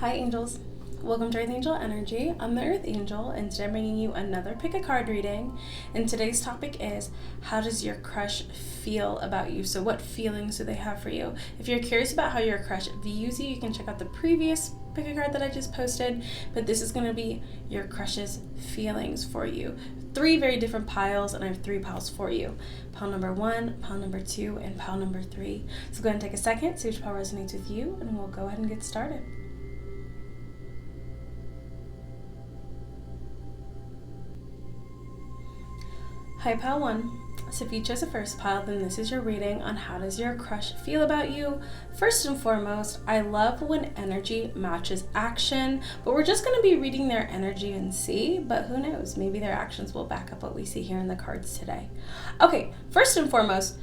Hi angels, welcome to Earth Angel Energy. I'm the Earth Angel and today I'm bringing you another pick a card reading, and today's topic is how does your crush feel about you? So what feelings do they have for you? If you're curious about how your crush views you, you can check out the previous pick a card that I just posted, but this is going to be your crush's feelings for you. 3 very different piles, and I have 3 piles for you. Pile number 1, pile number 2, and pile number 3. So go ahead and take a second, see which pile resonates with you, and we'll go ahead and get started. Hi, pile 1. So if you chose the first pile, then this is your reading on how does your crush feel about you. First and foremost, I love when energy matches action, but we're just going to be reading their energy and see, but who knows, maybe their actions will back up what we see here in the cards today. Okay, first and foremost,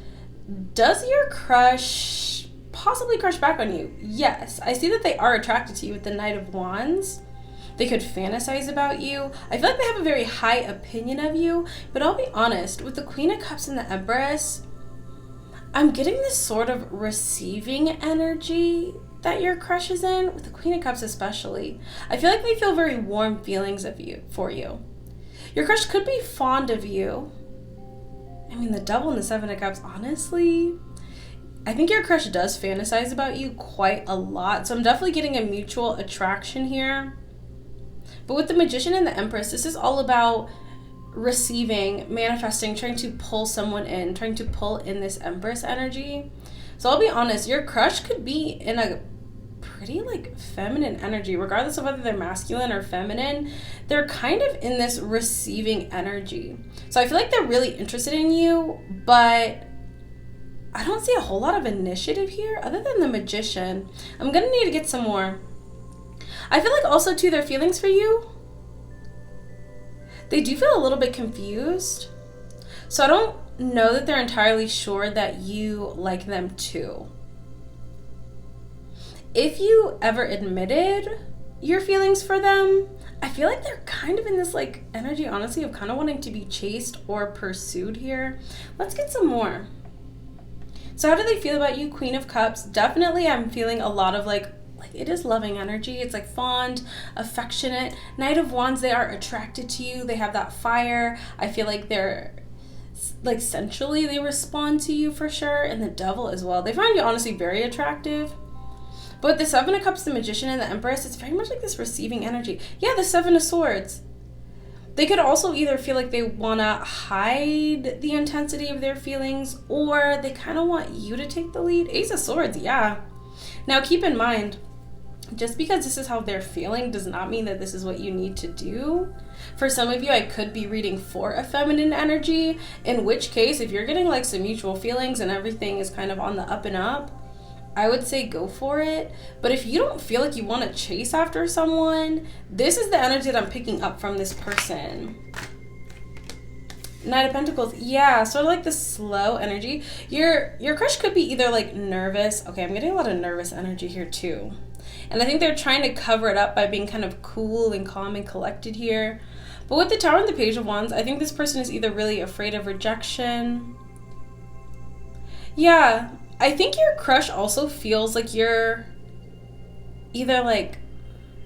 does your crush possibly crush back on you? Yes, I see that they are attracted to you with the Knight of Wands. They could fantasize about you. I feel like they have a very high opinion of you, but I'll be honest, with the Queen of Cups and the Empress, I'm getting this sort of receiving energy that your crush is in, with the Queen of Cups especially. I feel like they feel very warm feelings for you. Your crush could be fond of you. I mean, the Devil and the Seven of Cups, honestly, I think your crush does fantasize about you quite a lot, so I'm definitely getting a mutual attraction here. But with the Magician and the Empress, this is all about receiving, manifesting, trying to pull someone in, trying to pull in this Empress energy. So I'll be honest, your crush could be in a pretty feminine energy, regardless of whether they're masculine or feminine. They're kind of in this receiving energy. So I feel like they're really interested in you, but I don't see a whole lot of initiative here other than the Magician. I'm going to need to get some more. I feel like also too, their feelings for you, they do feel a little bit confused. So I don't know that they're entirely sure that you like them too. If you ever admitted your feelings for them, I feel like they're kind of in this energy, honestly, of kind of wanting to be chased or pursued here. Let's get some more. So how do they feel about you? Queen of Cups. Definitely I'm feeling a lot of it is loving energy. It's fond, affectionate. Knight of Wands, they are attracted to you. They have that fire. I feel like they're sensually they respond to you for sure. And the Devil as well. They find you honestly very attractive. But the Seven of Cups, the Magician, and the Empress, it's very much like this receiving energy. Yeah, the Seven of Swords. They could also either feel like they want to hide the intensity of their feelings, or they kind of want you to take the lead. Ace of Swords, yeah. Now keep in mind, just because this is how they're feeling does not mean that this is what you need to do. For some of you, I could be reading for a feminine energy, in which case, if you're getting some mutual feelings and everything is kind of on the up and up, I would say go for it. But if you don't feel like you want to chase after someone, this is the energy that I'm picking up from this person. Knight of Pentacles, yeah, sort of the slow energy. Your crush could be either nervous. Okay, I'm getting a lot of nervous energy here too. And I think they're trying to cover it up by being kind of cool and calm and collected here. But with the Tower and the Page of Wands, I think this person is either really afraid of rejection. Yeah, I think your crush also feels like you're either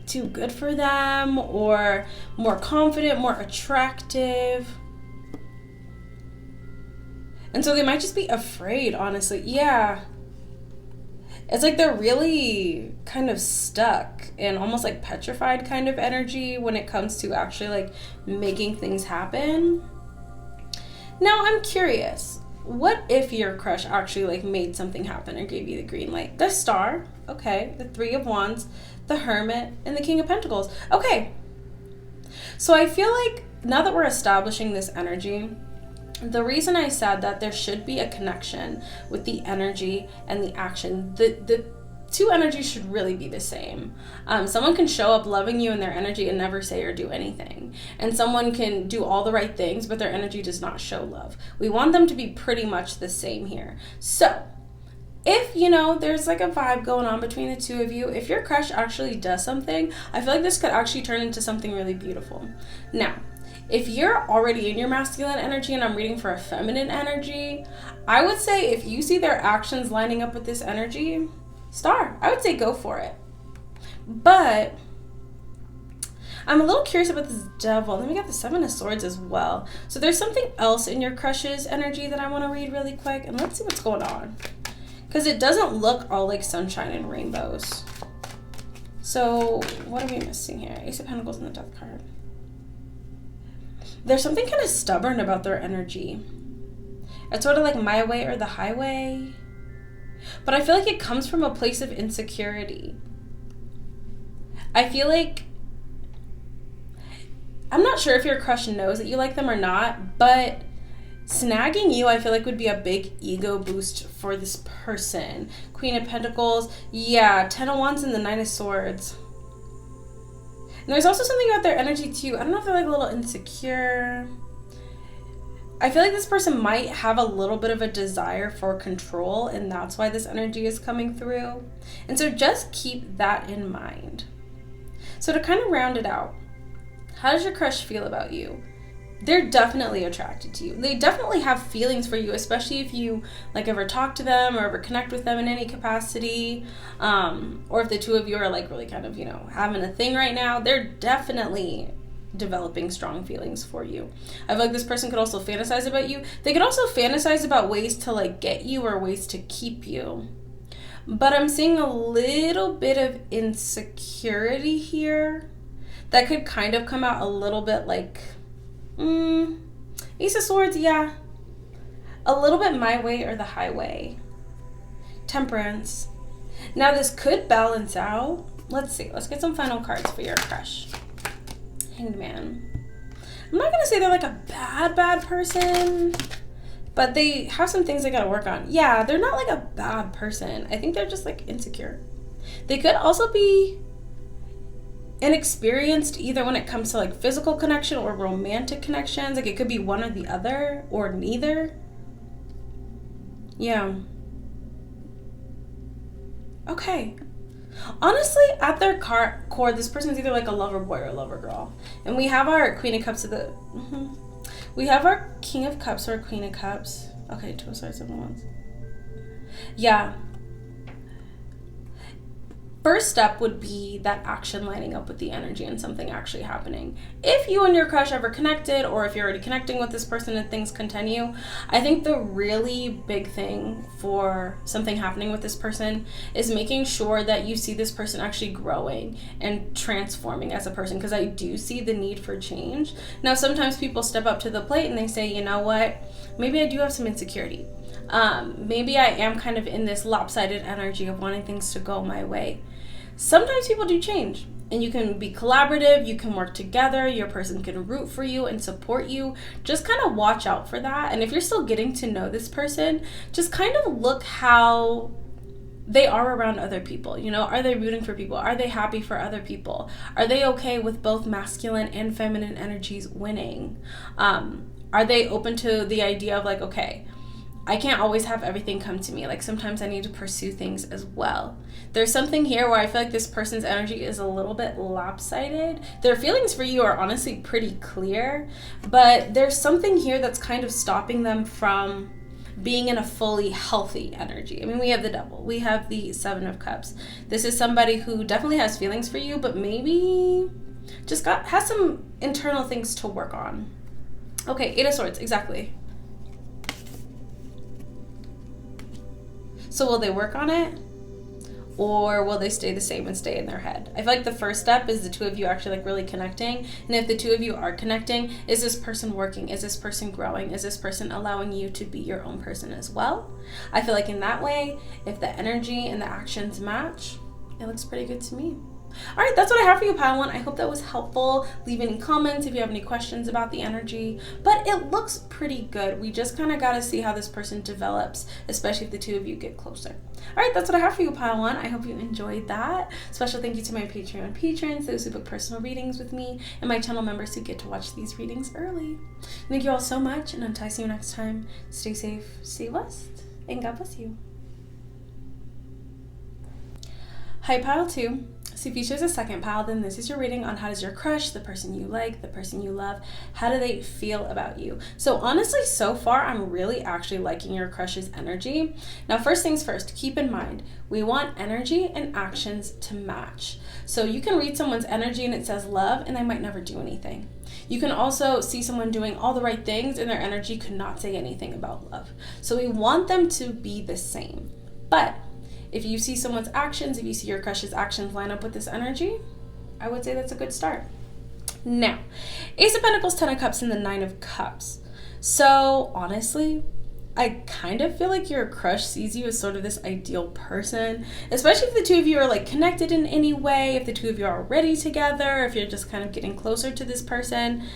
too good for them or more confident, more attractive. And so they might just be afraid, honestly. Yeah. It's they're really kind of stuck and almost petrified kind of energy when it comes to actually making things happen. Now I'm curious, what if your crush actually made something happen or gave you the green light? The Star, okay, the Three of Wands, the Hermit, and the King of Pentacles. Okay, so I feel now that we're establishing this energy, the reason I said that there should be a connection with the energy and the action, the two energies should really be the same. Someone can show up loving you in their energy and never say or do anything. And someone can do all the right things, but their energy does not show love. We want them to be pretty much the same here. So if, there's a vibe going on between the two of you, if your crush actually does something, I feel like this could actually turn into something really beautiful. Now, if you're already in your masculine energy and I'm reading for a feminine energy, I would say if you see their actions lining up with this energy, Star, I would say go for it. But I'm a little curious about this devil. Then we got the Seven of Swords as well. So there's something else in your crush's energy that I want to read really quick. And let's see what's going on. Because it doesn't look all like sunshine and rainbows. So what are we missing here? Ace of Pentacles and the Death card. There's something kind of stubborn about their energy. It's sort of like my way or the highway. But I feel like it comes from a place of insecurity. I feel like, I'm not sure if your crush knows that you like them or not, but snagging you, I feel like, would be a big ego boost for this person. Queen of Pentacles, yeah, 10 of Wands and the 9 of Swords. And there's also something about their energy too. I don't know if they're like a little insecure. I feel like this person might have a little bit of a desire for control, and that's why this energy is coming through. And so just keep that in mind. So to kind of round it out, how does your crush feel about you? They're definitely attracted to you. They definitely have feelings for you, especially if you like ever talk to them or ever connect with them in any capacity. Or if the two of you are like really kind of, having a thing right now, they're definitely developing strong feelings for you. I feel like this person could also fantasize about you. They could also fantasize about ways to like get you or ways to keep you. But I'm seeing a little bit of insecurity here that could kind of come out a little bit like, Ace of Swords, yeah. A little bit my way or the highway. Temperance. Now this could balance out. Let's see. Let's get some final cards for your crush. Hanged Man. I'm not going to say they're like a bad person, but they have some things they got to work on. Yeah, they're not like a bad person. I think they're just like insecure. They could also be inexperienced either when it comes to like physical connection or romantic connections. Like it could be one or the other or neither. Yeah. Okay. Honestly, at their core, this person's either like a lover boy or a lover girl. And we have our Queen of Cups to the... We have our King of Cups or Queen of Cups. Okay, 2 of Swords, 7 of Wands. Yeah. First step would be that action lining up with the energy and something actually happening. If you and your crush ever connected, or if you're already connecting with this person and things continue, I think the really big thing for something happening with this person is making sure that you see this person actually growing and transforming as a person, because I do see the need for change. Now, sometimes people step up to the plate and they say, you know what, maybe I do have some insecurity. Maybe I am kind of in this lopsided energy of wanting things to go my way. Sometimes people do change, and you can be collaborative, you can work together, your person can root for you and support you. Just kind of watch out for that. And if you're still getting to know this person, just kind of look how they are around other people. Are they rooting for people? Are they happy for other people? Are they okay with both masculine and feminine energies winning? Are they open to the idea of like, okay, I can't always have everything come to me. Like sometimes I need to pursue things as well. There's something here where I feel like this person's energy is a little bit lopsided. Their feelings for you are honestly pretty clear, but there's something here that's kind of stopping them from being in a fully healthy energy. I mean, we have the Devil. We have the 7 of Cups. This is somebody who definitely has feelings for you, but maybe just has some internal things to work on. Okay, 8 of Swords, exactly. So will they work on it? Or will they stay the same and stay in their head? I feel like the first step is the two of you actually like really connecting. And if the two of you are connecting, is this person working? Is this person growing? Is this person allowing you to be your own person as well? I feel like in that way, if the energy and the actions match, it looks pretty good to me. All right, that's what I have for you, Pile 1. I hope that was helpful. Leave any comments if you have any questions about the energy. But it looks pretty good. We just kind of got to see how this person develops, especially if the two of you get closer. All right, that's what I have for you, Pile 1. I hope you enjoyed that. Special thank you to my Patreon patrons, those who book personal readings with me, and my channel members who get to watch these readings early. Thank you all so much, and until I see you next time, stay safe, stay blessed, and God bless you. Hi, pile 2. So if you chose a second pile, then this is your reading on how does your crush, the person you like, the person you love, how do they feel about you? So honestly, so far, I'm really actually liking your crush's energy. Now, first things first, keep in mind, we want energy and actions to match. So you can read someone's energy and it says love, and they might never do anything. You can also see someone doing all the right things and their energy could not say anything about love. So we want them to be the same. But if you see someone's actions, if you see your crush's actions line up with this energy, I would say that's a good start. Now, Ace of Pentacles, 10 of Cups, and the 9 of Cups. So honestly, I kind of feel like your crush sees you as sort of this ideal person, especially if the two of you are like connected in any way, if the two of you are already together, if you're just kind of getting closer to this person.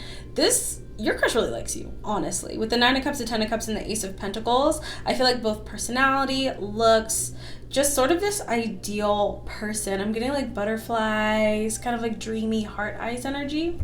Your crush really likes you, honestly. With the 9 of Cups, the 10 of Cups, and the Ace of Pentacles, I feel like both personality, looks, just sort of this ideal person. I'm getting like butterflies, kind of like dreamy heart eyes energy.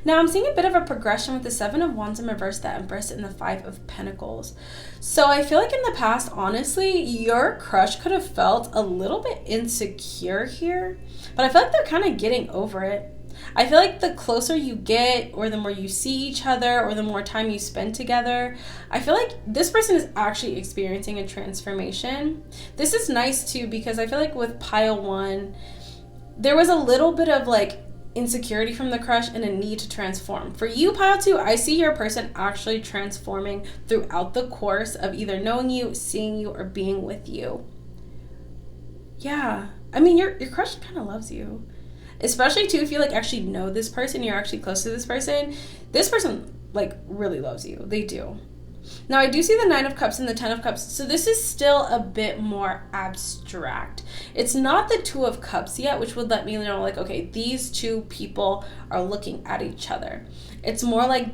Now I'm seeing a bit of a progression with the 7 of Wands in reverse, the Empress, and the 5 of Pentacles. So I feel like in the past, honestly, your crush could have felt a little bit insecure here, but I feel like they're kind of getting over it. I feel like the closer you get, or the more you see each other, or the more time you spend together, I feel like this person is actually experiencing a transformation. This is nice too, because I feel like with pile 1, there was a little bit of like insecurity from the crush and a need to transform. For you, pile 2, I see your person actually transforming throughout the course of either knowing you, seeing you, or being with you. Yeah, I mean, your crush kind of loves you. Especially too, if you like actually know this person, you're actually close to this person like really loves you. They do. Now I do see the 9 of Cups and the 10 of Cups, so this is still a bit more abstract. It's not the 2 of Cups yet, which would let me know like, okay, these two people are looking at each other. It's more like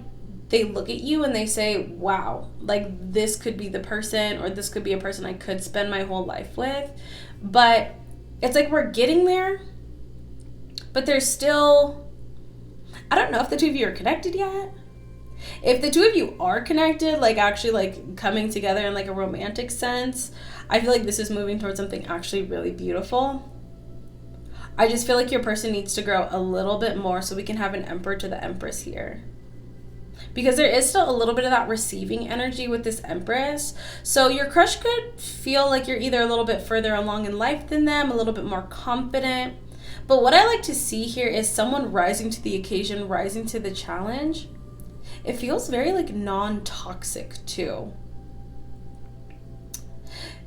they look at you and they say, wow, like this could be the person, or this could be a person I could spend my whole life with. But it's like we're getting there. But there's still, I don't know if the two of you are connected yet. If the two of you are connected, like actually like coming together in like a romantic sense, I feel like this is moving towards something actually really beautiful. I just feel like your person needs to grow a little bit more so we can have an Emperor to the Empress here. Because there is still a little bit of that receiving energy with this Empress. So your crush could feel like you're either a little bit further along in life than them, a little bit more confident. But what I like to see here is someone rising to the occasion, rising to the challenge. It feels very like non-toxic too.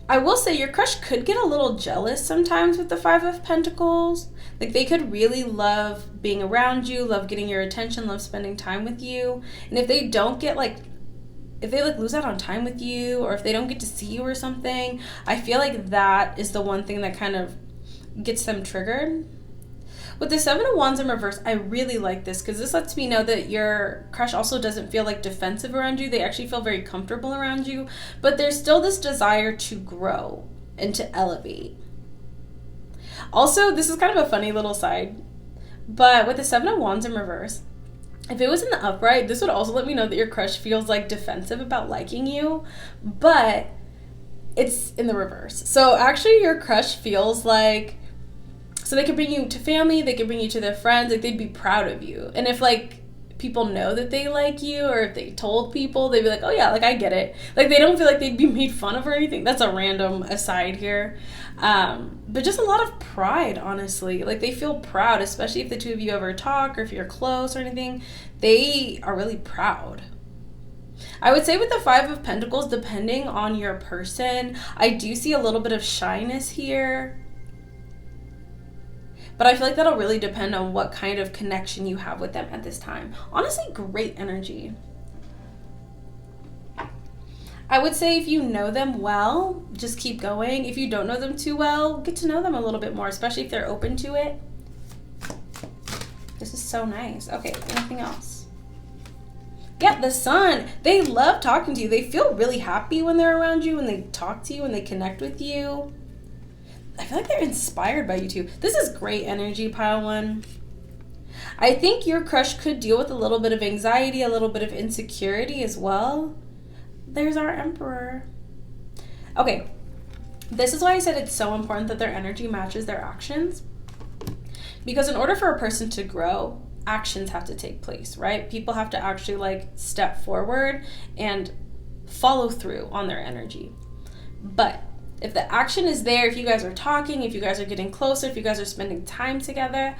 I will say your crush could get a little jealous sometimes with the 5 of Pentacles. Like they could really love being around you, love getting your attention, love spending time with you. And if they don't get like, if they like lose out on time with you, or if they don't get to see you or something, I feel like that is the one thing that kind of gets them triggered. With the 7 of Wands in reverse, I really like this because this lets me know that your crush also doesn't feel like defensive around you. They actually feel very comfortable around you, but there's still this desire to grow and to elevate. Also, this is kind of a funny little side, but with the 7 of Wands in reverse, if it was in the upright, this would also let me know that your crush feels like defensive about liking you, but it's in the reverse. So actually your crush feels like, so they could bring you to family, they could bring you to their friends, like they'd be proud of you. And if like people know that they like you, or if they told people, they'd be like, oh yeah, like I get it. Like they don't feel like they'd be made fun of or anything. That's a random aside here. But just a lot of pride, honestly. Like they feel proud, especially if the two of you ever talk or if you're close or anything. They are really proud. I would say with the 5 of Pentacles, depending on your person, I do see a little bit of shyness here. But I feel like that'll really depend on what kind of connection you have with them at this time. Honestly, great energy. I would say if you know them well, just keep going. If you don't know them too well, get to know them a little bit more, especially if they're open to it. This is so nice. Okay, anything else? Yeah, the Sun. They love talking to you. They feel really happy when they're around you, when they talk to you, when they connect with you. I feel like they're inspired by you too. This is great energy, pile 1. I think your crush could deal with a little bit of anxiety, a little bit of insecurity as well. There's our Emperor. Okay, This is why I said it's so important that their energy matches their actions. Because in order for a person to grow, actions have to take place, right? People have to actually like step forward and follow through on their energy. But if the action is there, if you guys are talking, if you guys are getting closer, if you guys are spending time together,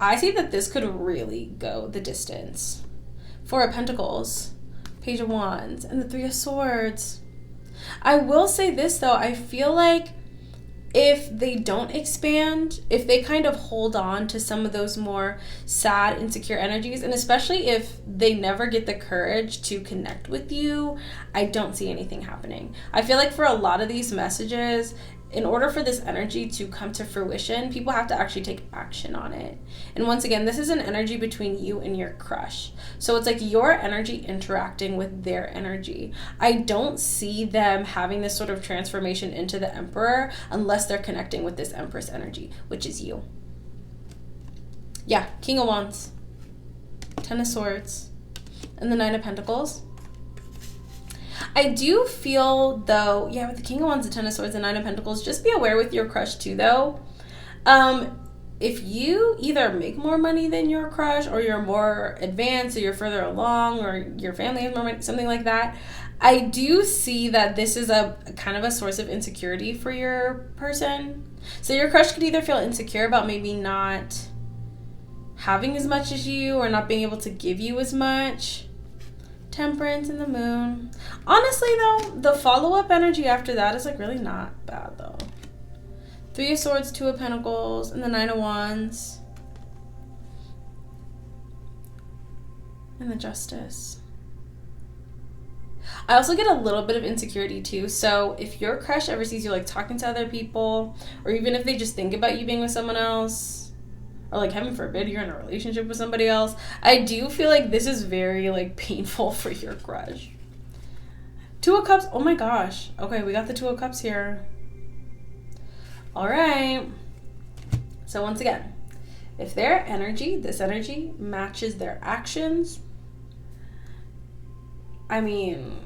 I see that this could really go the distance. Four of Pentacles, Page of Wands, and the Three of Swords. I will say this though, I feel like if they don't expand, if they kind of hold on to some of those more sad, insecure energies, and especially if they never get the courage to connect with you, I don't see anything happening. I feel like for a lot of these messages, in order for this energy to come to fruition, people have to actually take action on it. And once again, this is an energy between you and your crush. So it's like your energy interacting with their energy. I don't see them having this sort of transformation into the Emperor unless they're connecting with this Empress energy, which is you. Yeah, King of Wands, Ten of Swords, and the Nine of Pentacles. I do feel though, with the King of Wands, the Ten of Swords, and Nine of Pentacles, just be aware with your crush too though. If you either make more money than your crush, or you're more advanced, or you're further along, or your family has more money, something like that, I do see that this is a kind of a source of insecurity for your person. So your crush could either feel insecure about maybe not having as much as you, or not being able to give you as much. Temperance and the Moon. Honestly though, the follow-up energy after that is like really not bad though. Three of Swords, Two of Pentacles, and the Nine of Wands. And the Justice. I also get a little bit of insecurity too. So if your crush ever sees you like talking to other people, or even if they just think about you being with someone else, or like heaven forbid you're in a relationship with somebody else, I do feel like this is very like painful for your crush. Two of Cups. Oh my gosh. Okay, we got the Two of Cups here. All right. So once again, if their energy, this energy, matches their actions, I mean,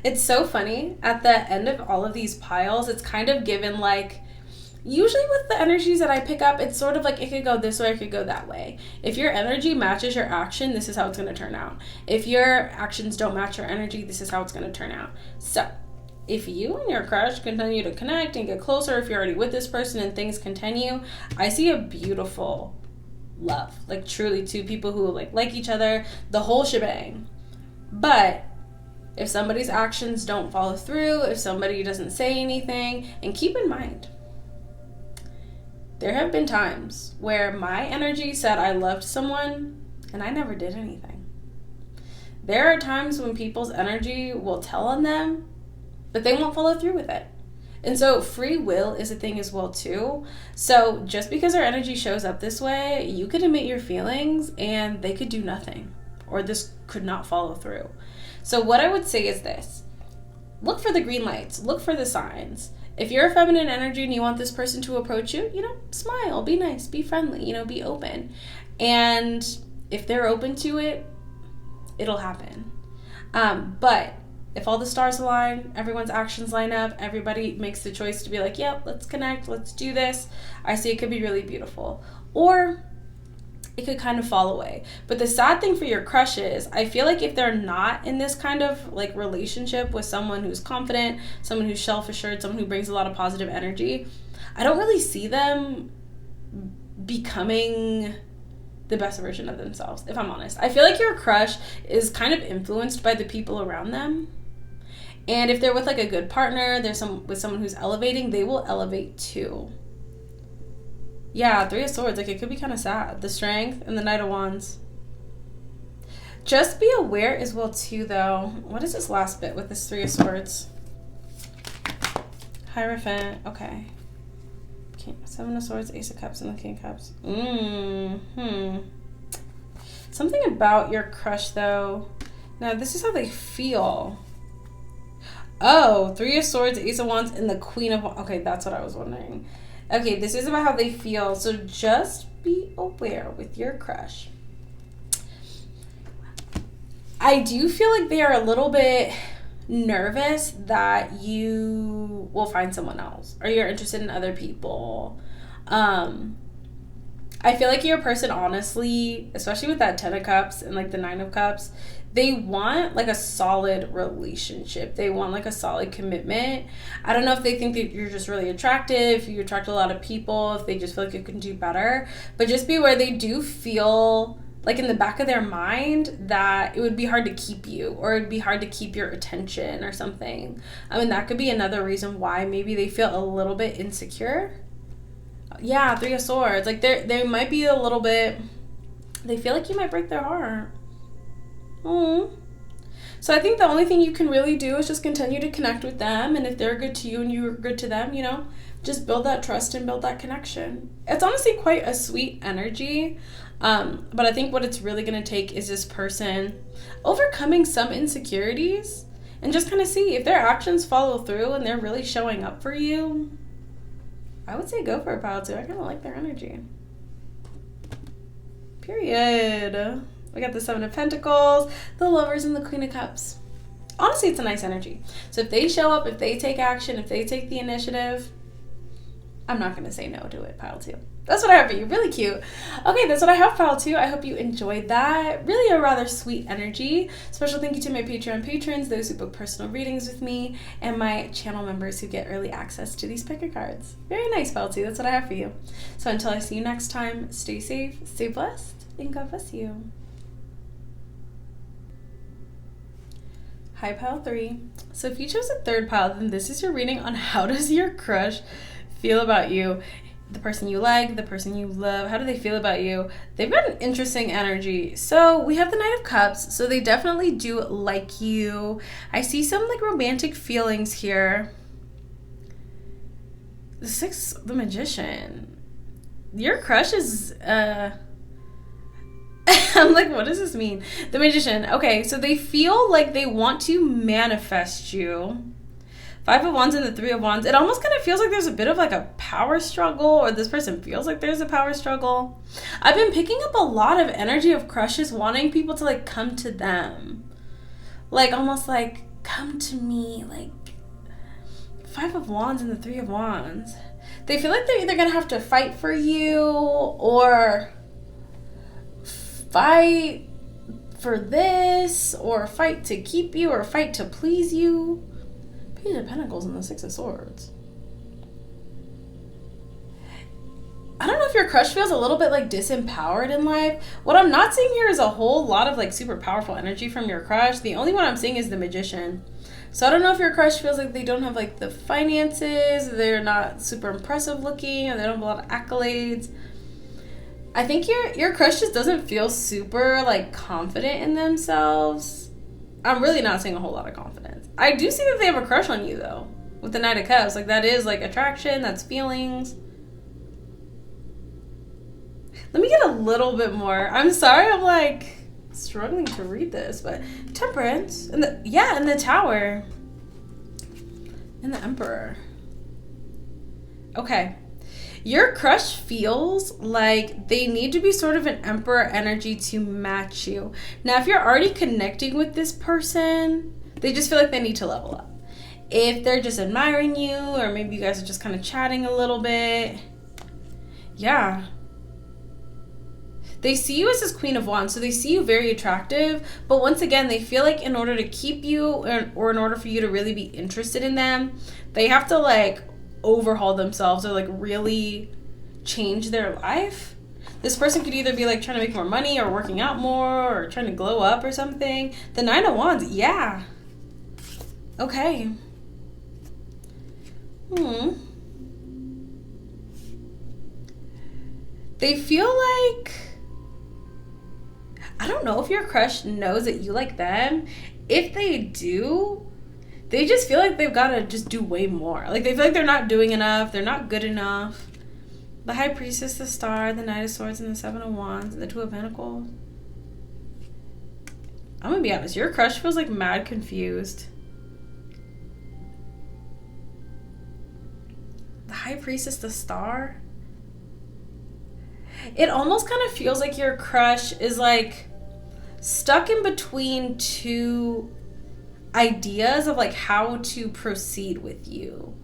it's so funny. At the end of all of these piles, it's kind of given like, usually with the energies that I pick up, it's sort of like it could go this way, it could go that way. If your energy matches your action, this is how it's going to turn out. If your actions don't match your energy, this is how it's going to turn out. So if you and your crush continue to connect and get closer, if you're already with this person and things continue, I see a beautiful love. Like truly two people who like each other, the whole shebang. But if somebody's actions don't follow through, if somebody doesn't say anything, and keep in mind, there have been times where my energy said I loved someone and I never did anything. There are times when people's energy will tell on them, but they won't follow through with it. And so free will is a thing as well too. So just because our energy shows up this way, you could admit your feelings and they could do nothing, or this could not follow through. So what I would say is this: look for the green lights, look for the signs. If you're a feminine energy and you want this person to approach you, smile, be nice, be friendly, be open. And if they're open to it, it'll happen. But if all the stars align, everyone's actions line up, everybody makes the choice to be like, yep, let's connect, let's do this, I see it could be really beautiful. Or it could kind of fall away. But the sad thing for your crush is, I feel like if they're not in this kind of like relationship with someone who's confident, someone who's self-assured, someone who brings a lot of positive energy, I don't really see them becoming the best version of themselves, if I'm honest. I feel like your crush is kind of influenced by the people around them. And if they're with like a good partner, with someone who's elevating, they will elevate too. Yeah, Three of Swords, like it could be kind of sad. The Strength and the Knight of Wands. Just be aware as well too though. What is this last bit with this Three of Swords? Hierophant, okay. Seven of Swords, Ace of Cups, and the King of Cups. Something about your crush though. Now this is how they feel. Oh, Three of Swords, Ace of Wands, and the Queen of Wands. Okay, that's what I was wondering. Okay, this is about how they feel. So just be aware with your crush. I do feel like they are a little bit nervous that you will find someone else or you're interested in other people. I feel like you're a person, honestly, especially with that 10 of Cups and like the 9 of Cups, they want like a solid relationship. They want like a solid commitment. I don't know if they think that you're just really attractive, you attract a lot of people, if they just feel like you can do better. But just be aware, they do feel like in the back of their mind that it would be hard to keep you, or it'd be hard to keep your attention or something. I mean, that could be another reason why maybe they feel a little bit insecure. Yeah, 3 of Swords. Like, they might be a little bit... They feel like you might break their heart. So I think the only thing you can really do is just continue to connect with them. And if they're good to you and you're good to them, you know, just build that trust and build that connection. It's honestly quite a sweet energy. But I think what it's really going to take is this person overcoming some insecurities and just kind of see if their actions follow through and they're really showing up for you. I would say go for it, pile 2. I kind of like their energy. Period. We got the 7 of Pentacles, the Lovers, and the Queen of Cups. Honestly, it's a nice energy. So if they show up, if they take action, if they take the initiative, I'm not going to say no to it, pile 2. That's what I have for you. Really cute. Okay, that's what I have, pile 2. I hope you enjoyed that. Really a rather sweet energy. Special thank you to my Patreon patrons, those who book personal readings with me, and my channel members who get early access to these picker cards. Very nice, pile 2. That's what I have for you. So until I see you next time, stay safe, stay blessed, and God bless you. Hi, pile 3. So if you chose a third pile, then this is your reading on how does your crush feel about you. The person you like, the person you love, how do they feel about you? They've got an interesting energy. So we have the Knight of Cups, so they definitely do like you. I see some like romantic feelings here. The 6, the Magician. Your crush is, I'm like, what does this mean? The Magician. Okay, so they feel like they want to manifest you. 5 of Wands and the 3 of Wands. It almost kind of feels like there's a bit of like a power struggle, or this person feels like there's a power struggle. I've been picking up a lot of energy of crushes wanting people to like come to them. Like almost like, come to me. Like 5 of Wands and the 3 of Wands. They feel like they're either going to have to fight for you or fight for this or fight to keep you or fight to please you. Page of Pentacles and the 6 of Swords. I don't know if your crush feels a little bit like disempowered in life. What I'm not seeing here is a whole lot of like super powerful energy from your crush. The only one I'm seeing is the Magician. So I don't know if your crush feels like they don't have like the finances, they're not super impressive looking, or they don't have a lot of accolades. I think your crush just doesn't feel super like confident in themselves. I'm really not seeing a whole lot of confidence. I do see that they have a crush on you, though, with the Knight of Cups. Like, that is, like, attraction. That's feelings. Let me get a little bit more. I'm sorry I'm, like, struggling to read this, but Temperance. And the Tower. And the Emperor. Okay. Your crush feels like they need to be sort of an Emperor energy to match you. Now, if you're already connecting with this person, they just feel like they need to level up. If they're just admiring you, or maybe you guys are just kind of chatting a little bit, yeah. They see you as this Queen of Wands, so they see you very attractive, but once again, they feel like in order to keep you, or in order for you to really be interested in them, they have to, like, overhaul themselves or like really change their life. This person could either be like trying to make more money or working out more or trying to glow up or something. The 9 of Wands, yeah. Okay. They feel like, I don't know if your crush knows that you like them. If they do, they just feel like they've got to just do way more. Like, they feel like they're not doing enough. They're not good enough. The High Priestess, the Star, the Knight of Swords, and the 7 of Wands, and the 2 of Pentacles. I'm going to be honest. Your crush feels like mad confused. The High Priestess, the Star. It almost kind of feels like your crush is, like, stuck in between two ideas of like how to proceed with you.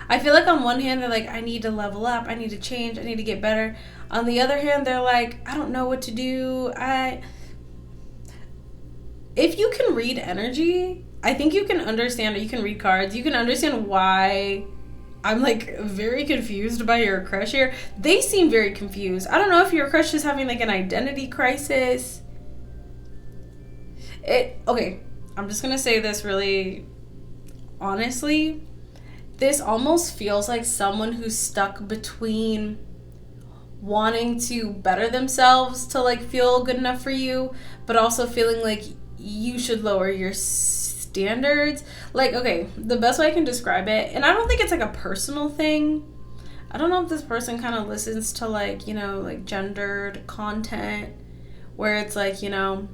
I feel like on one hand, they're like, I need to level up, I need to change, I need to get better. On the other hand, they're like, I don't know what to do. If you can read energy, I think you can understand, or you can read cards, you can understand why I'm like very confused by your crush here. They seem very confused. I don't know if your crush is having like an identity crisis. Okay, I'm just gonna say this really honestly. This almost feels like someone who's stuck between wanting to better themselves to like feel good enough for you, but also feeling like you should lower your standards. Like, okay, the best way I can describe it, and I don't think it's like a personal thing. I don't know if this person kind of listens to like, you know, like gendered content where it's like, you know,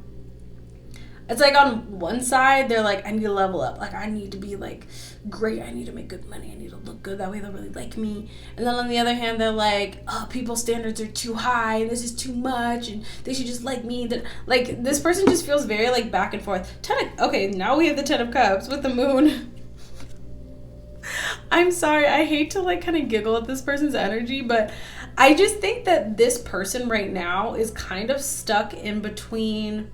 it's like on one side, they're like, I need to level up. Like, I need to be like great. I need to make good money. I need to look good. That way they'll really like me. And then on the other hand, they're like, oh, people's standards are too high. And this is too much. And they should just like me. Like, this person just feels very like back and forth. Okay, now we have the 10 of Cups with the moon. I'm sorry. I hate to like kind of giggle at this person's energy, but I just think that this person right now is kind of stuck in between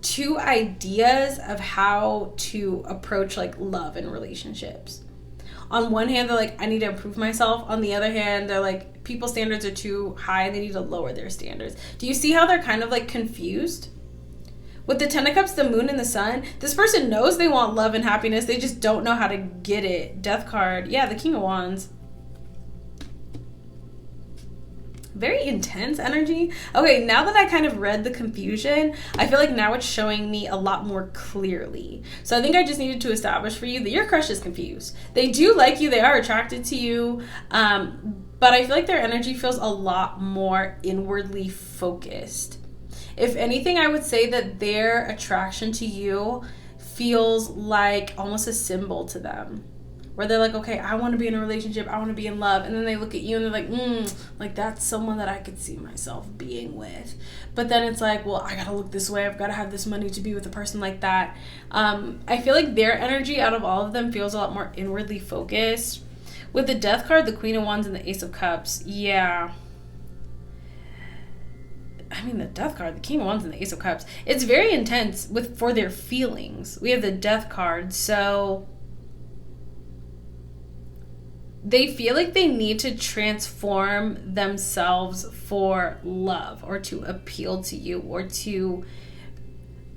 two ideas of how to approach like love and relationships. On one hand, they're like, I need to improve myself. On the other hand, they're like, people's standards are too high. They need to lower their standards. Do you see how they're kind of like confused? With the 10 of Cups, the moon and the sun, this person knows they want love and happiness. They just don't know how to get it. Death card. Yeah, the King of Wands. Very intense energy. Okay, now that I kind of read the confusion, I feel like now it's showing me a lot more clearly. So I think I just needed to establish for you that your crush is confused. They do like you. They are attracted to you. But I feel like their energy feels a lot more inwardly focused. If anything, I would say that their attraction to you feels like almost a symbol to them. Where they're like, okay, I want to be in a relationship, I want to be in love. And then they look at you and they're like, like that's someone that I could see myself being with. But then it's like, well, I got to look this way. I've got to have this money to be with a person like that. I feel like their energy out of all of them feels a lot more inwardly focused. With the Death card, the Queen of Wands, and the Ace of Cups, yeah. I mean, the Death card, the King of Wands, and the Ace of Cups, it's very intense for their feelings. We have the Death card, so they feel like they need to transform themselves for love or to appeal to you or to...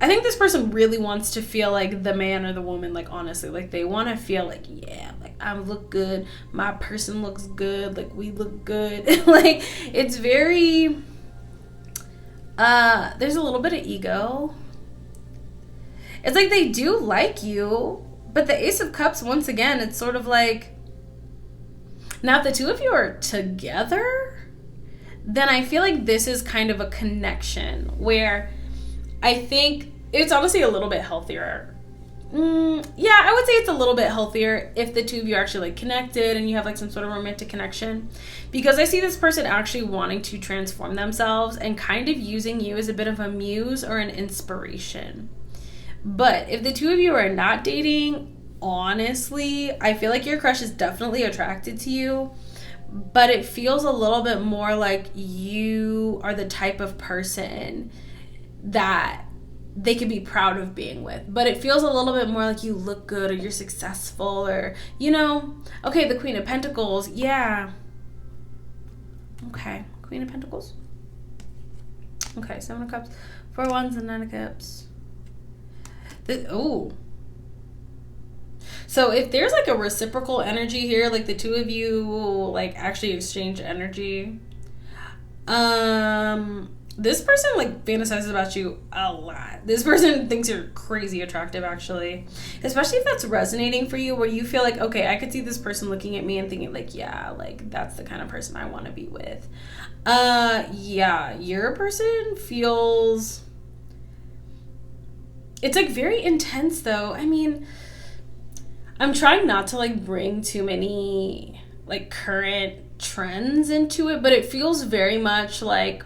I think this person really wants to feel like the man or the woman, like honestly, like they want to feel like, yeah, like I look good, my person looks good, like we look good. Like it's very... there's a little bit of ego. It's like they do like you, but the Ace of Cups, once again, it's sort of like... Now, if the two of you are together, then I feel like this is kind of a connection where I think it's honestly a little bit healthier. Yeah, I would say it's a little bit healthier if the two of you are actually like connected and you have like some sort of romantic connection. Because I see this person actually wanting to transform themselves and kind of using you as a bit of a muse or an inspiration. But if the two of you are not dating... Honestly, I feel like your crush is definitely attracted to you, but it feels a little bit more like you are the type of person that they could be proud of being with. But it feels a little bit more like you look good or you're successful or, you know, okay, the Queen of Pentacles, yeah. Okay, Queen of Pentacles. Okay, 7 of Cups, 4 of Wands, and 9 of Cups. So if there's like a reciprocal energy here, like the two of you like actually exchange energy, this person like fantasizes about you a lot. This person thinks you're crazy attractive, actually, especially if that's resonating for you, where you feel like, okay, I could see this person looking at me and thinking like, yeah, like that's the kind of person I want to be with. Yeah, your person feels... It's like very intense though. I mean... I'm trying not to like bring too many like current trends into it, but it feels very much like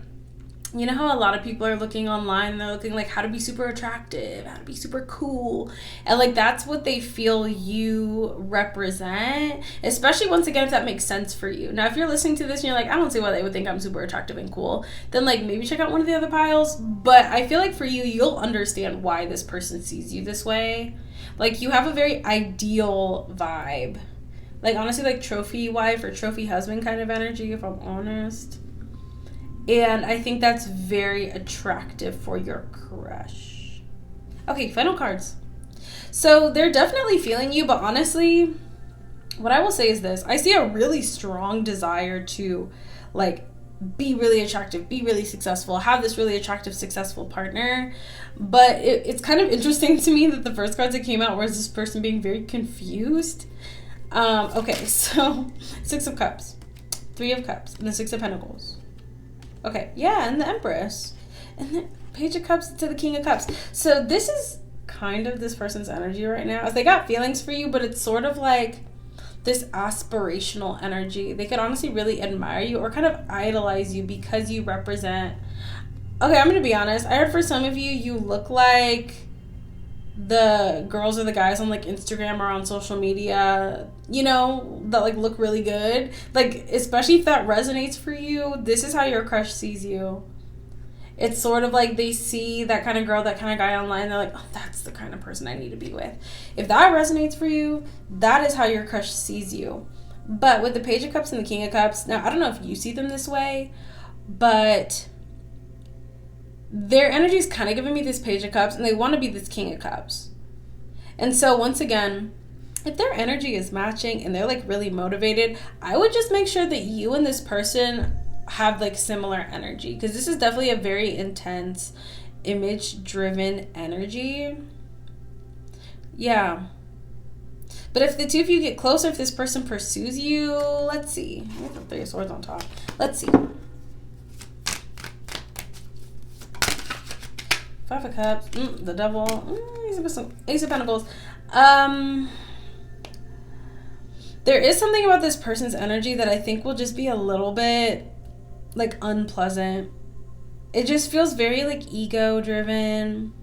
you know how a lot of people are looking online, they're looking like how to be super attractive, how to be super cool, and like that's what they feel you represent, especially once again if that makes sense for you. Now if you're listening to this and you're like, I don't see why they would think I'm super attractive and cool, then like maybe check out one of the other piles. But I feel like for you, you'll understand why this person sees you this way. Like you have a very ideal vibe, like honestly like trophy wife or trophy husband kind of energy, if I'm honest. And I think that's very attractive for your crush. Okay, final cards. So they're definitely feeling you, but honestly, what I will say is this. I see a really strong desire to like be really attractive, be really successful, have this really attractive, successful partner. But it's kind of interesting to me that the first cards that came out was this person being very confused. Okay, so 6 of Cups, 3 of Cups, and the 6 of Pentacles. Okay, yeah, and the Empress. And the Page of Cups to the King of Cups. So this is kind of this person's energy right now. They got feelings for you, but it's sort of like this aspirational energy. They could honestly really admire you or kind of idolize you because you represent... Okay, I'm going to be honest. I heard for some of you, you look like the girls or the guys on like Instagram or on social media, you know, that like look really good. Like, especially if that resonates for you, this is how your crush sees you. It's sort of like they see that kind of girl, that kind of guy online. They're like, oh, that's the kind of person I need to be with. If that resonates for you, that is how your crush sees you. But with the Page of Cups and the King of Cups, now I don't know if you see them this way, but their energy is kind of giving me this Page of Cups, and they want to be this King of Cups. And so once again, if their energy is matching and they're like really motivated, I would just make sure that you and this person have like similar energy, because this is definitely a very intense, image-driven energy. Yeah. But if the two of you get closer, if this person pursues you, let's see. I have 3 of Swords on top. Let's see. 5 of Cups, the Devil, Ace of Pentacles. There is something about this person's energy that I think will just be a little bit like unpleasant. It just feels very like ego driven.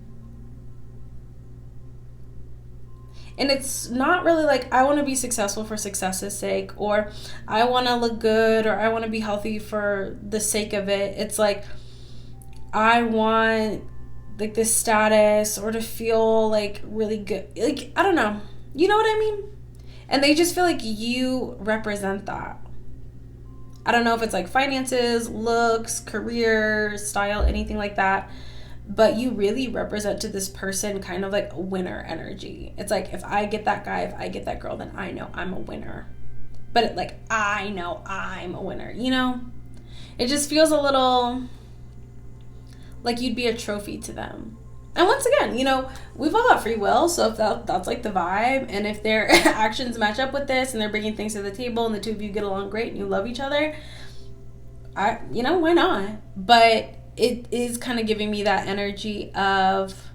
And it's not really like, I want to be successful for success's sake, or I want to look good, or I want to be healthy for the sake of it. It's like, I want like this status or to feel like really good. Like, I don't know. You know what I mean? And they just feel like you represent that. I don't know if it's like finances, looks, career, style, anything like that. But you really represent to this person kind of like winner energy. It's like, if I get that guy, if I get that girl, then I know I'm a winner. But like, I know I'm a winner, you know? It just feels a little like you'd be a trophy to them. And once again, you know, we've all got free will, so if that's like the vibe, and if their actions match up with this, and they're bringing things to the table, and the two of you get along great, and you love each other, you know, why not? But it is kind of giving me that energy of,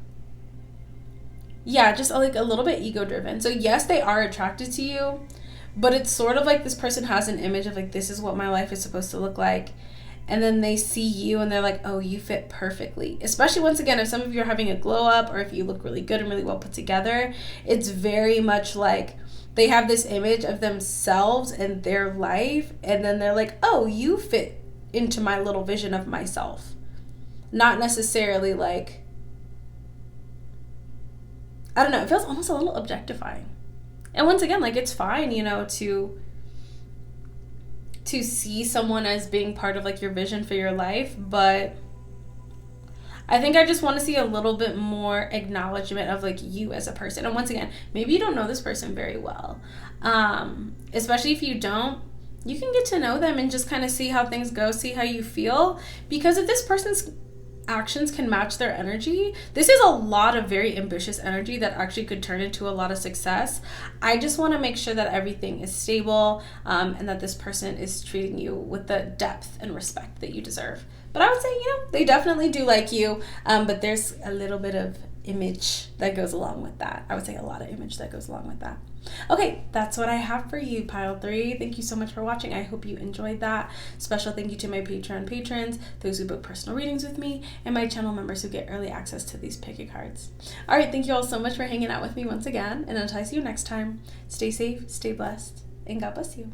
yeah, just like a little bit ego-driven. So yes, they are attracted to you, but it's sort of like this person has an image of like, this is what my life is supposed to look like. And then they see you and they're like, oh, you fit perfectly. Especially once again, if some of you are having a glow up, or if you look really good and really well put together, it's very much like they have this image of themselves and their life. And then they're like, oh, you fit into my little vision of myself. Not necessarily like, I don't know, it feels almost a little objectifying. And once again, like, it's fine, you know, to see someone as being part of like your vision for your life, but I think I just want to see a little bit more acknowledgement of like you as a person. And once again, maybe you don't know this person very well, especially if you don't, you can get to know them and just kind of see how things go, see how you feel, because if this person's actions can match their energy, this is a lot of very ambitious energy that actually could turn into a lot of success. I just want to make sure that everything is stable, and that this person is treating you with the depth and respect that you deserve. But I would say, you know, they definitely do like you, but there's a little bit of image that goes along with that. I would say a lot of image that goes along with that. Okay, that's what I have for you, pile 3. Thank you so much for watching. I hope you enjoyed that. Special thank you to my Patreon patrons, those who book personal readings with me, and my channel members who get early access to these picky cards. All right, thank you all so much for hanging out with me once again, and until I see you next time, stay safe, stay blessed, and God bless you.